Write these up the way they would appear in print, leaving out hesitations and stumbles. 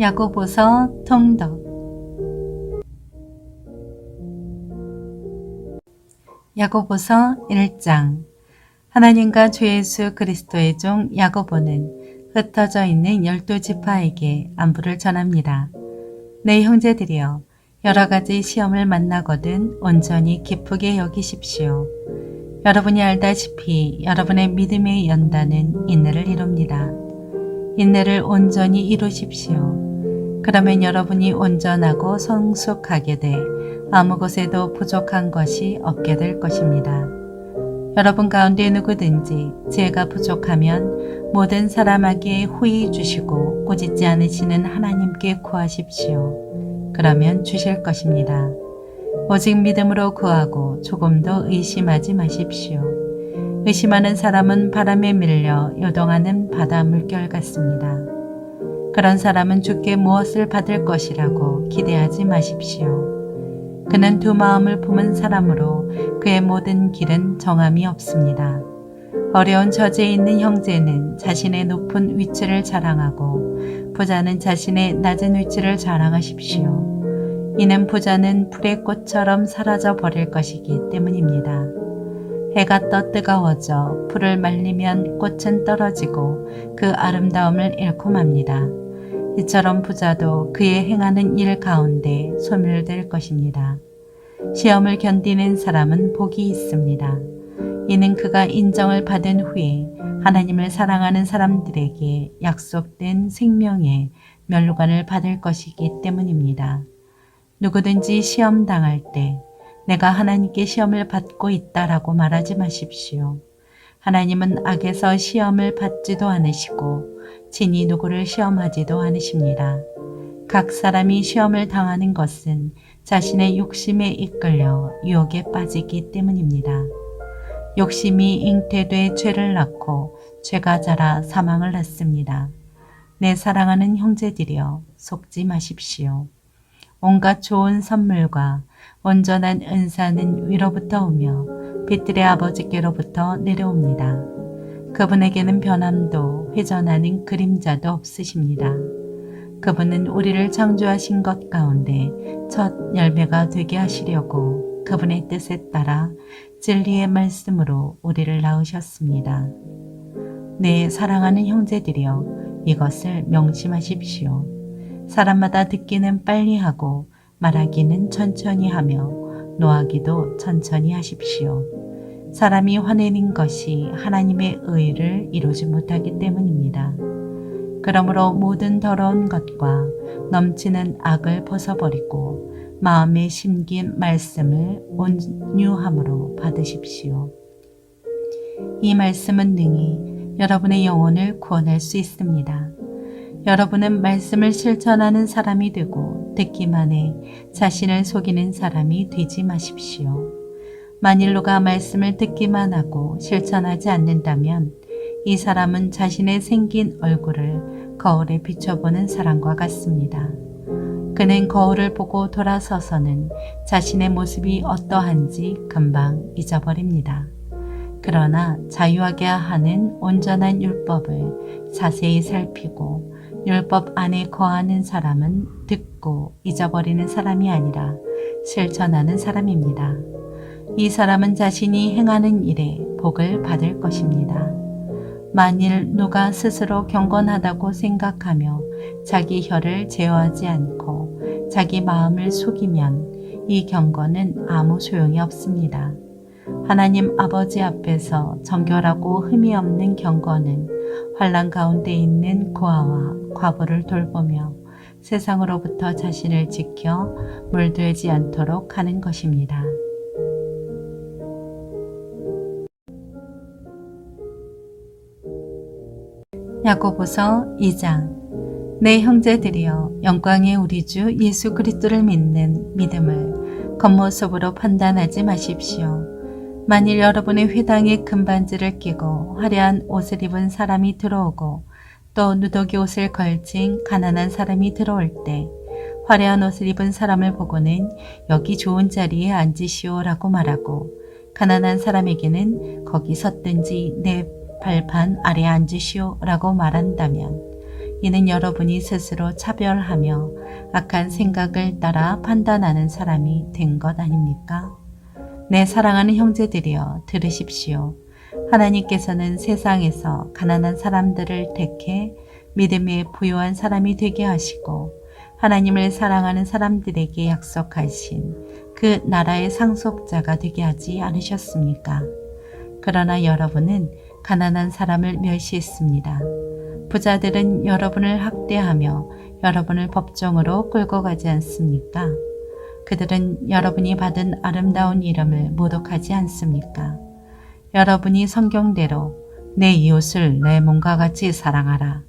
야고보서 통독. 야고보서 1장. 하나님과 주 예수 그리스도의 종 야고보는 흩어져 있는 12지파에게 안부를 전합니다. 내 형제들이여, 여러 가지 시험을 만나거든 온전히 기쁘게 여기십시오. 여러분이 알다시피 여러분의 믿음의 연단은 인내를 이룹니다. 인내를 온전히 이루십시오. 그러면 여러분이 온전하고 성숙하게 돼 아무 곳에도 부족한 것이 없게 될 것입니다. 여러분 가운데 누구든지 지혜가 부족하면 모든 사람에게 후히 주시고 꾸짖지 않으시는 하나님께 구하십시오. 그러면 주실 것입니다. 오직 믿음으로 구하고 조금도 의심하지 마십시오. 의심하는 사람은 바람에 밀려 요동하는 바다 물결 같습니다. 그런 사람은 주께 무엇을 받을 것이라고 기대하지 마십시오. 그는 두 마음을 품은 사람으로 그의 모든 길은 정함이 없습니다. 어려운 처지에 있는 형제는 자신의 높은 위치를 자랑하고 부자는 자신의 낮은 위치를 자랑하십시오. 이는 부자는 불의 꽃처럼 사라져 버릴 것이기 때문입니다. 해가 떠 뜨거워져 불을 말리면 꽃은 떨어지고 그 아름다움을 잃고 맙니다. 이처럼 부자도 그의 행하는 일 가운데 소멸될 것입니다. 시험을 견디는 사람은 복이 있습니다. 이는 그가 인정을 받은 후에 하나님을 사랑하는 사람들에게 약속된 생명의 멸관을 받을 것이기 때문입니다. 누구든지 시험 당할 때 내가 하나님께 시험을 받고 있다라고 말하지 마십시오. 하나님은 악에서 시험을 받지도 않으시고 친히 누구를 시험하지도 않으십니다. 각 사람이 시험을 당하는 것은 자신의 욕심에 이끌려 유혹에 빠지기 때문입니다. 욕심이 잉태돼 죄를 낳고 죄가 자라 사망을 낳습니다. 내 사랑하는 형제들이여, 속지 마십시오. 온갖 좋은 선물과 온전한 은사는 위로부터 오며 빛들의 아버지께로부터 내려옵니다. 그분에게는 변함도 회전하는 그림자도 없으십니다. 그분은 우리를 창조하신 것 가운데 첫 열매가 되게 하시려고 그분의 뜻에 따라 진리의 말씀으로 우리를 낳으셨습니다. 내 사랑하는 형제들이여, 이것을 명심하십시오. 사람마다 듣기는 빨리 하고 말하기는 천천히 하며 노하기도 천천히 하십시오. 사람이 화내는 것이 하나님의 의를 이루지 못하기 때문입니다. 그러므로 모든 더러운 것과 넘치는 악을 벗어버리고 마음에 심긴 말씀을 온유함으로 받으십시오. 이 말씀은 능히 여러분의 영혼을 구원할 수 있습니다. 여러분은 말씀을 실천하는 사람이 되고 듣기만 해 자신을 속이는 사람이 되지 마십시오. 만일 누가 말씀을 듣기만 하고 실천하지 않는다면 이 사람은 자신의 생긴 얼굴을 거울에 비춰보는 사람과 같습니다. 그는 거울을 보고 돌아서서는 자신의 모습이 어떠한지 금방 잊어버립니다. 그러나 자유하게 하는 온전한 율법을 자세히 살피고 율법 안에 거하는 사람은 듣고 잊어버리는 사람이 아니라 실천하는 사람입니다. 이 사람은 자신이 행하는 일에 복을 받을 것입니다. 만일 누가 스스로 경건하다고 생각하며 자기 혀를 제어하지 않고 자기 마음을 속이면 이 경건은 아무 소용이 없습니다. 하나님 아버지 앞에서 정결하고 흠이 없는 경건은 환난 가운데 있는 고아와 과부를 돌보며 세상으로부터 자신을 지켜 물들지 않도록 하는 것입니다. 야고보서 2장. 내 형제들이여, 영광의 우리 주 예수 그리스도를 믿는 믿음을 겉모습으로 판단하지 마십시오. 만일 여러분의 회당에 금반지를 끼고 화려한 옷을 입은 사람이 들어오고 또 누더기 옷을 걸친 가난한 사람이 들어올 때 화려한 옷을 입은 사람을 보고는 여기 좋은 자리에 앉으시오라고 말하고 가난한 사람에게는 거기 섰든지 내 발판 아래 앉으시오라고 말한다면 이는 여러분이 스스로 차별하며 악한 생각을 따라 판단하는 사람이 된 것 아닙니까? 내 사랑하는 형제들이여 들으십시오. 하나님께서는 세상에서 가난한 사람들을 택해 믿음에 부유한 사람이 되게 하시고 하나님을 사랑하는 사람들에게 약속하신 그 나라의 상속자가 되게 하지 않으셨습니까? 그러나 여러분은 가난한 사람을 멸시했습니다. 부자들은 여러분을 학대하며 여러분을 법정으로 끌고 가지 않습니까? 그들은 여러분이 받은 아름다운 이름을 모독하지 않습니까? 여러분이 성경대로 내 이웃을 내 몸과 같이 사랑하라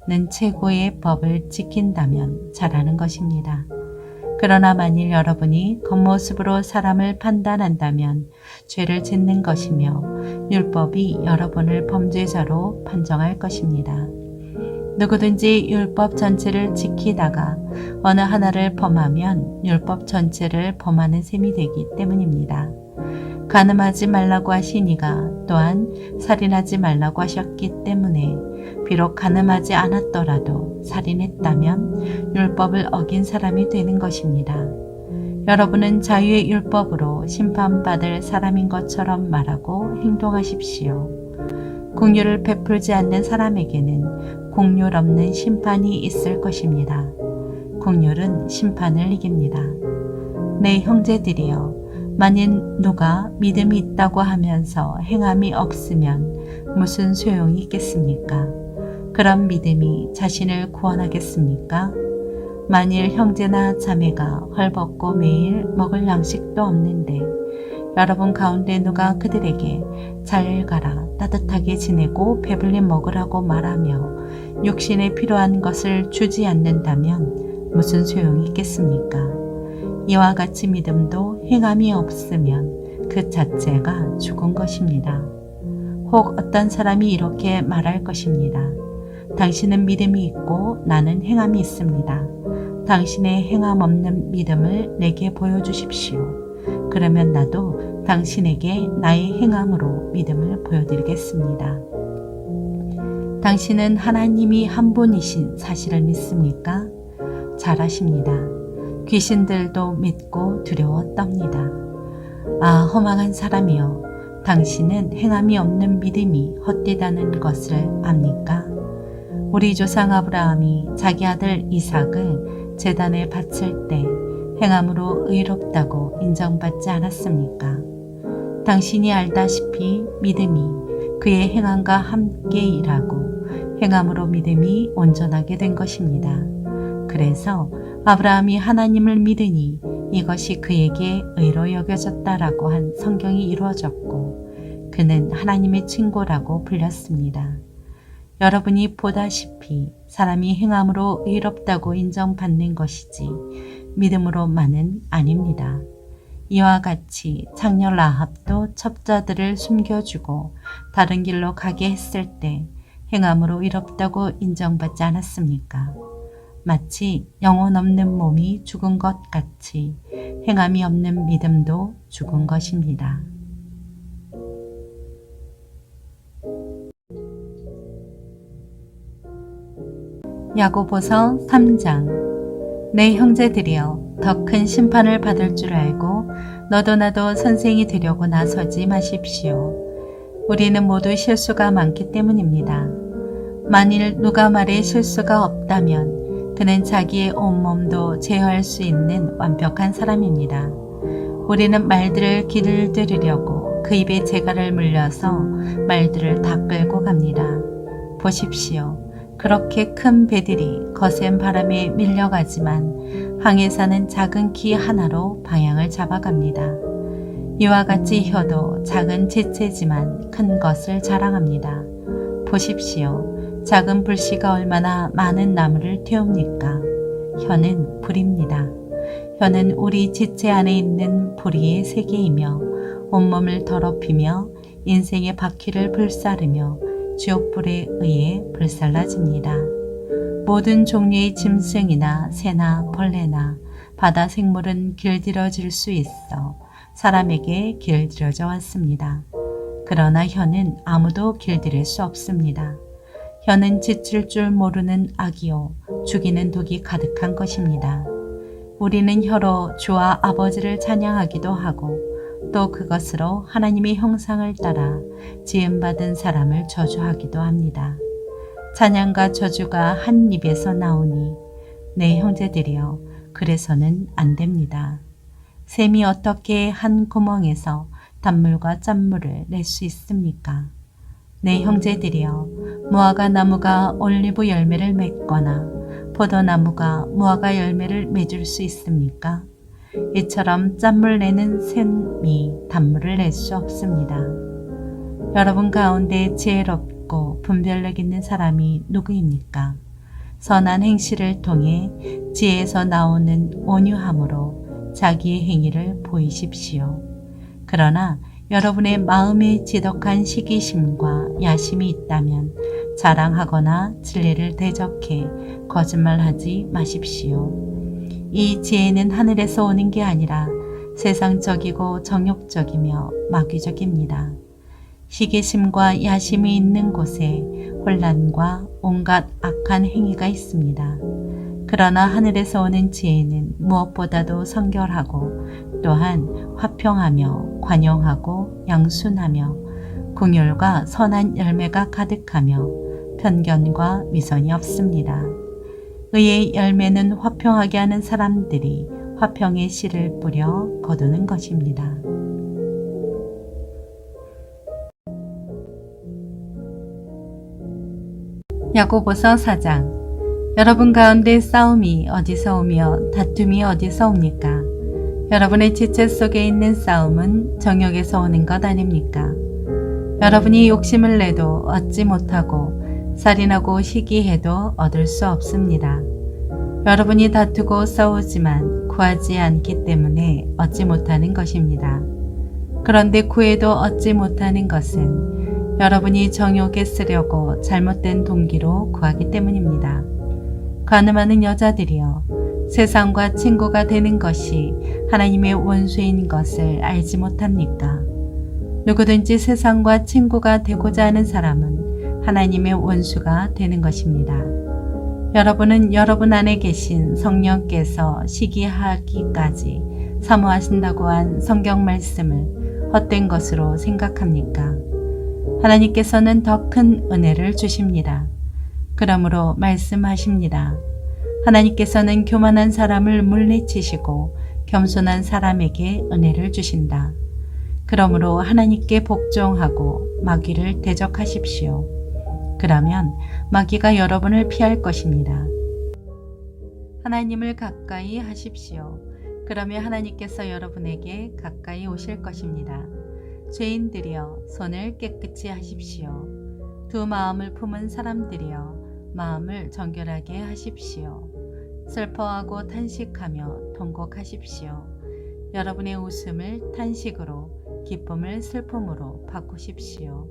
는 최고의 법을 지킨다면 잘하는 것입니다. 그러나 만일 여러분이 겉모습으로 사람을 판단한다면 죄를 짓는 것이며 율법이 여러분을 범죄자로 판정할 것입니다. 누구든지 율법 전체를 지키다가 어느 하나를 범하면 율법 전체를 범하는 셈이 되기 때문입니다. 간음하지 말라고 하신 이가 또한 살인하지 말라고 하셨기 때문에 비록 간음하지 않았더라도 살인했다면 율법을 어긴 사람이 되는 것입니다. 여러분은 자유의 율법으로 심판받을 사람인 것처럼 말하고 행동하십시오. 긍휼을 베풀지 않는 사람에게는 긍휼 없는 심판이 있을 것입니다. 긍휼은 심판을 이깁니다. 내 형제들이여, 만일 누가 믿음이 있다고 하면서 행함이 없으면 무슨 소용이 있겠습니까? 그런 믿음이 자신을 구원하겠습니까? 만일 형제나 자매가 헐벗고 매일 먹을 양식도 없는데 여러분 가운데 누가 그들에게 잘 가라 따뜻하게 지내고 배불리 먹으라고 말하며 육신에 필요한 것을 주지 않는다면 무슨 소용이 있겠습니까? 이와 같이 믿음도 행함이 없으면 그 자체가 죽은 것입니다. 혹 어떤 사람이 이렇게 말할 것입니다. 당신은 믿음이 있고 나는 행함이 있습니다. 당신의 행함 없는 믿음을 내게 보여주십시오. 그러면 나도 당신에게 나의 행함으로 믿음을 보여드리겠습니다. 당신은 하나님이 한 분이신 사실을 믿습니까? 잘 아십니다. 귀신들도 믿고 두려워 떱니다. 아, 허망한 사람이여, 당신은 행함이 없는 믿음이 헛되다는 것을 압니까? 우리 조상 아브라함이 자기 아들 이삭을 제단에 바칠 때 행함으로 의롭다고 인정받지 않았습니까? 당신이 알다시피 믿음이 그의 행함과 함께 일하고 행함으로 믿음이 온전하게 된 것입니다. 그래서 아브라함이 하나님을 믿으니 이것이 그에게 의로 여겨졌다라고 한 성경이 이루어졌고 그는 하나님의 친구라고 불렸습니다. 여러분이 보다시피 사람이 행함으로 의롭다고 인정받는 것이지 믿음으로만은 아닙니다. 이와 같이 창녀 라합도 첩자들을 숨겨주고 다른 길로 가게 했을 때 행함으로 의롭다고 인정받지 않았습니까? 마치 영혼 없는 몸이 죽은 것 같이 행함이 없는 믿음도 죽은 것입니다. 야고보서 3장. 내 형제들이여, 더 큰 심판을 받을 줄 알고 너도 나도 선생이 되려고 나서지 마십시오. 우리는 모두 실수가 많기 때문입니다. 만일 누가 말에 실수가 없다면 그는 자기의 온몸도 제어할 수 있는 완벽한 사람입니다. 우리는 말들을 길들이려고 그 입에 재갈을 물려서 말들을 다 끌고 갑니다. 보십시오. 그렇게 큰 배들이 거센 바람에 밀려가지만 항해 사는 작은 키 하나로 방향을 잡아갑니다. 이와 같이 혀도 작은 지체지만 큰 것을 자랑합니다. 보십시오. 작은 불씨가 얼마나 많은 나무를 태웁니까? 혀는 불입니다. 혀는 우리 지체 안에 있는 불의의 세계이며 온몸을 더럽히며 인생의 바퀴를 불사르며 지옥불에 의해 불살라집니다. 모든 종류의 짐승이나 새나 벌레나 바다 생물은 길들여질 수 있어 사람에게 길들여져 왔습니다. 그러나 혀는 아무도 길들일 수 없습니다. 혀는 지칠 줄 모르는 악이요 죽이는 독이 가득한 것입니다. 우리는 혀로 주와 아버지를 찬양하기도 하고 또 그것으로 하나님의 형상을 따라 지음받은 사람을 저주하기도 합니다. 찬양과 저주가 한 입에서 나오니 내 형제들이여 그래서는 안 됩니다. 샘이 어떻게 한 구멍에서 단물과 짠물을 낼 수 있습니까? 내 형제들이여 무화과 나무가 올리브 열매를 맺거나 포도나무가 무화과 열매를 맺을 수 있습니까? 이처럼 짠물 내는 샘이 단물을 낼 수 없습니다. 여러분 가운데 지혜롭고 분별력 있는 사람이 누구입니까? 선한 행실을 통해 지혜에서 나오는 온유함으로 자기의 행위를 보이십시오. 그러나 여러분의 마음에 지독한 시기심과 야심이 있다면 자랑하거나 진리를 대적해 거짓말하지 마십시오. 이 지혜는 하늘에서 오는 게 아니라 세상적이고 정욕적이며 마귀적입니다. 시기심과 야심이 있는 곳에 혼란과 온갖 악한 행위가 있습니다. 그러나 하늘에서 오는 지혜는 무엇보다도 성결하고 또한 화평하며 관용하고 양순하며 긍휼과 선한 열매가 가득하며 편견과 위선이 없습니다. 의의 열매는 화평하게 하는 사람들이 화평의 씨를 뿌려 거두는 것입니다. 야고보서 4장. 여러분 가운데 싸움이 어디서 오며 다툼이 어디서 옵니까? 여러분의 지체 속에 있는 싸움은 정욕에서 오는 것 아닙니까? 여러분이 욕심을 내도 얻지 못하고 살인하고 시기해도 얻을 수 없습니다. 여러분이 다투고 싸우지만 구하지 않기 때문에 얻지 못하는 것입니다. 그런데 구해도 얻지 못하는 것은 여러분이 정욕에 쓰려고 잘못된 동기로 구하기 때문입니다. 가늠하는 여자들이여, 세상과 친구가 되는 것이 하나님의 원수인 것을 알지 못합니까? 누구든지 세상과 친구가 되고자 하는 사람은 하나님의 원수가 되는 것입니다. 여러분은 여러분 안에 계신 성령께서 시기하기까지 사모하신다고 한 성경 말씀을 헛된 것으로 생각합니까? 하나님께서는 더 큰 은혜를 주십니다. 그러므로 말씀하십니다. 하나님께서는 교만한 사람을 물리치시고 겸손한 사람에게 은혜를 주신다. 그러므로 하나님께 복종하고 마귀를 대적하십시오. 그러면 마귀가 여러분을 피할 것입니다. 하나님을 가까이 하십시오. 그러면 하나님께서 여러분에게 가까이 오실 것입니다. 죄인들이여 손을 깨끗이 하십시오. 두 마음을 품은 사람들이여 마음을 정결하게 하십시오. 슬퍼하고 탄식하며 통곡하십시오. 여러분의 웃음을 탄식으로 기쁨을 슬픔으로 바꾸십시오.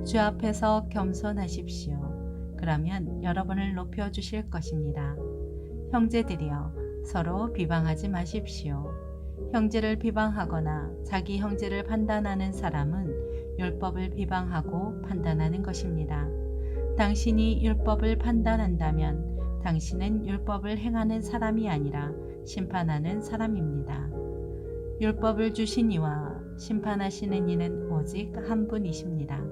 주 앞에서 겸손하십시오. 그러면 여러분을 높여주실 것입니다. 형제들이여 서로 비방하지 마십시오. 형제를 비방하거나 자기 형제를 판단하는 사람은 율법을 비방하고 판단하는 것입니다. 당신이 율법을 판단한다면 당신은 율법을 행하는 사람이 아니라 심판하는 사람입니다. 율법을 주신 이와 심판하시는 이는 오직 한 분이십니다.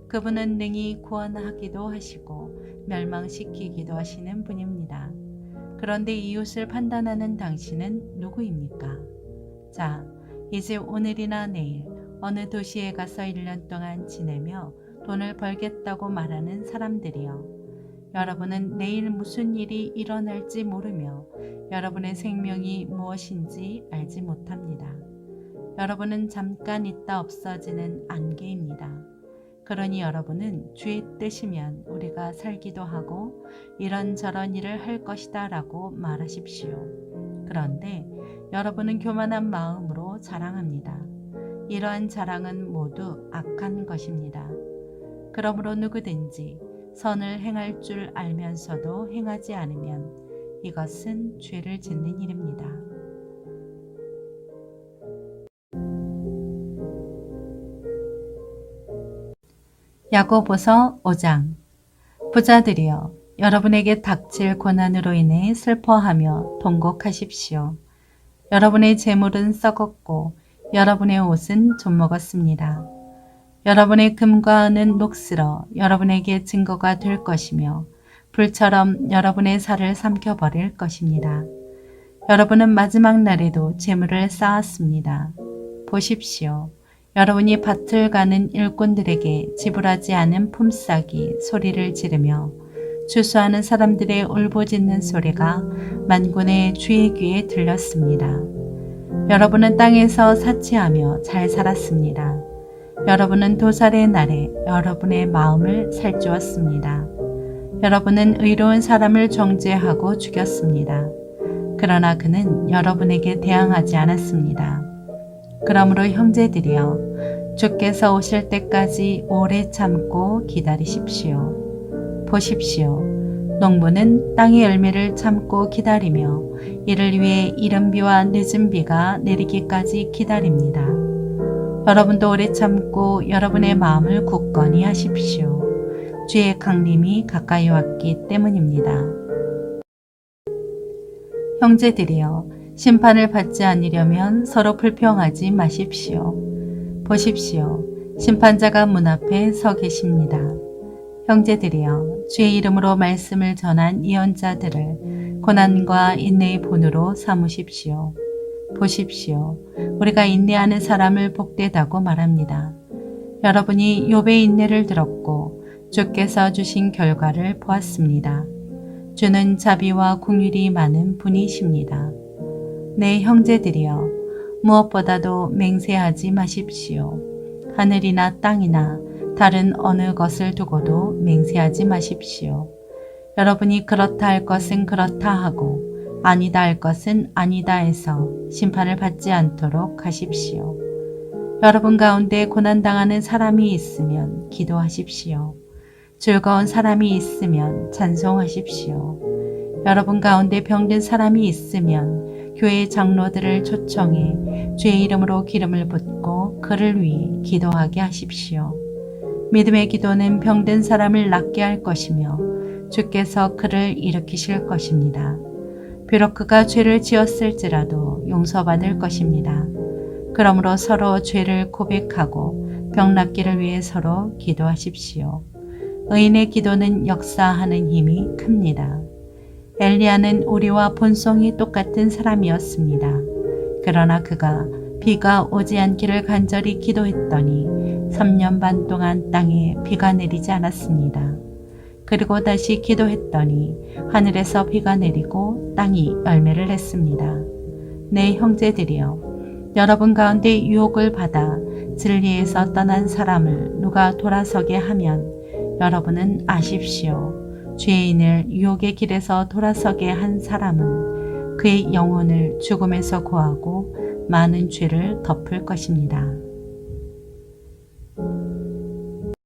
그분은 능히 구원하기도 하시고 멸망시키기도 하시는 분입니다. 그런데 이웃을 판단하는 당신은 누구입니까? 자, 이제 오늘이나 내일 어느 도시에 가서 1년 동안 지내며 돈을 벌겠다고 말하는 사람들이여, 여러분은 내일 무슨 일이 일어날지 모르며 여러분의 생명이 무엇인지 알지 못합니다. 여러분은 잠깐 있다 없어지는 안개입니다. 그러니 여러분은 주의 뜻이면 우리가 살기도 하고 이런저런 일을 할 것이다 라고 말하십시오. 그런데 여러분은 교만한 마음으로 자랑합니다. 이러한 자랑은 모두 악한 것입니다. 그러므로 누구든지 선을 행할 줄 알면서도 행하지 않으면 이것은 죄를 짓는 일입니다. 야고보서 5장. 부자들이여, 여러분에게 닥칠 고난으로 인해 슬퍼하며 통곡하십시오. 여러분의 재물은 썩었고 여러분의 옷은 좀먹었습니다. 여러분의 금과 은은 녹슬어 여러분에게 증거가 될 것이며 불처럼 여러분의 살을 삼켜버릴 것입니다. 여러분은 마지막 날에도 재물을 쌓았습니다. 보십시오. 여러분이 밭을 가는 일꾼들에게 지불하지 않은 품삯이 소리를 지르며 추수하는 사람들의 울부짖는 소리가 만군의 주의 귀에 들렸습니다. 여러분은 땅에서 사치하며 잘 살았습니다. 여러분은 도살의 날에 여러분의 마음을 살주었습니다. 여러분은 의로운 사람을 정죄하고 죽였습니다. 그러나 그는 여러분에게 대항하지 않았습니다. 그러므로 형제들이여, 주께서 오실 때까지 오래 참고 기다리십시오. 보십시오. 농부는 땅의 열매를 참고 기다리며 이를 위해 이른 비와 늦은 비가 내리기까지 기다립니다. 여러분도 오래 참고 여러분의 마음을 굳건히 하십시오. 주의 강림이 가까이 왔기 때문입니다. 형제들이여, 심판을 받지 않으려면 서로 불평하지 마십시오. 보십시오. 심판자가 문 앞에 서 계십니다. 형제들이여, 주의 이름으로 말씀을 전한 예언자들을 고난과 인내의 본으로 삼으십시오. 보십시오. 우리가 인내하는 사람을 복되다고 말합니다. 여러분이 욥의 인내를 들었고 주께서 주신 결과를 보았습니다. 주는 자비와 긍휼이 많은 분이십니다. 내 형제들이여, 무엇보다도 맹세하지 마십시오. 하늘이나 땅이나 다른 어느 것을 두고도 맹세하지 마십시오. 여러분이 그렇다 할 것은 그렇다 하고 아니다 할 것은 아니다 해서 심판을 받지 않도록 하십시오. 여러분 가운데 고난당하는 사람이 있으면 기도하십시오. 즐거운 사람이 있으면 찬송하십시오. 여러분 가운데 병든 사람이 있으면 교회 장로들을 초청해 주의 이름으로 기름을 붓고 그를 위해 기도하게 하십시오. 믿음의 기도는 병든 사람을 낫게 할 것이며 주께서 그를 일으키실 것입니다. 비록 그가 죄를 지었을지라도 용서받을 것입니다. 그러므로 서로 죄를 고백하고 병 낫기를 위해 서로 기도하십시오. 의인의 기도는 역사하는 힘이 큽니다. 엘리야는 우리와 본성이 똑같은 사람이었습니다. 그러나 그가 비가 오지 않기를 간절히 기도했더니 3년 반 동안 땅에 비가 내리지 않았습니다. 그리고 다시 기도했더니 하늘에서 비가 내리고 땅이 열매를 냈습니다. 내 형제들이여, 여러분 가운데 유혹을 받아 진리에서 떠난 사람을 누가 돌아서게 하면 여러분은 아십시오. 죄인을 유혹의 길에서 돌아서게 한 사람은 그의 영혼을 죽음에서 구하고 많은 죄를 덮을 것입니다.